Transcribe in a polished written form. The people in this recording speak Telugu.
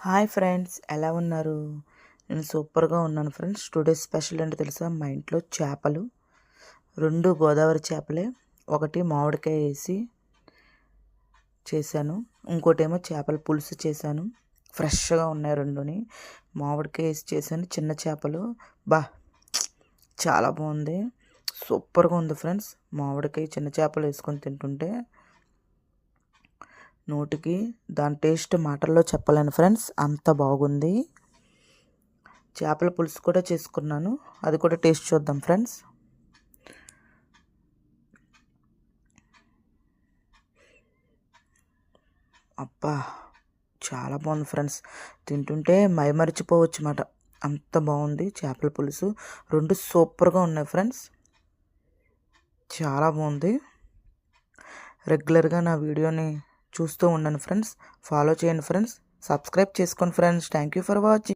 హాయ్ ఫ్రెండ్స్, ఎలా ఉన్నారు? నేను సూపర్గా ఉన్నాను ఫ్రెండ్స్. టుడే స్పెషల్ ఏంటో తెలుసా? మా ఇంట్లో చేపలు 2 గోదావరి చేపలే. ఒకటి మామిడికాయ వేసి చేశాను, ఇంకోటేమో చేపల పులుసు చేశాను. ఫ్రెష్గా ఉన్నాయి రెండుని. మామిడికాయ వేసి చేశాను. చిన్న చేపలు చాలా బాగుంది, సూపర్గా ఉంది ఫ్రెండ్స్. మామిడికాయ చిన్న చేపలు వేసుకొని తింటుంటే నోటికి దాని టేస్ట్ మాటల్లో చెప్పలేను ఫ్రెండ్స్, అంత బాగుంది. చేపల పులుసు కూడా చేసుకున్నాను, అది కూడా టేస్ట్ చూద్దాం ఫ్రెండ్స్. అబ్బా, చాలా బాగుంది ఫ్రెండ్స్. తింటుంటే మైమరిచిపోవచ్చు అన్నమాట, అంత బాగుంది చేపల పులుసు. 2 సూపర్గా ఉన్నాయి ఫ్రెండ్స్, చాలా బాగుంది. రెగ్యులర్గా నా వీడియోని చూస్తూ ఉండండి ఫ్రెండ్స్, ఫాలో చేయండి ఫ్రెండ్స్, సబ్స్క్రైబ్ చేసుకోండి friends. Thank you for watching.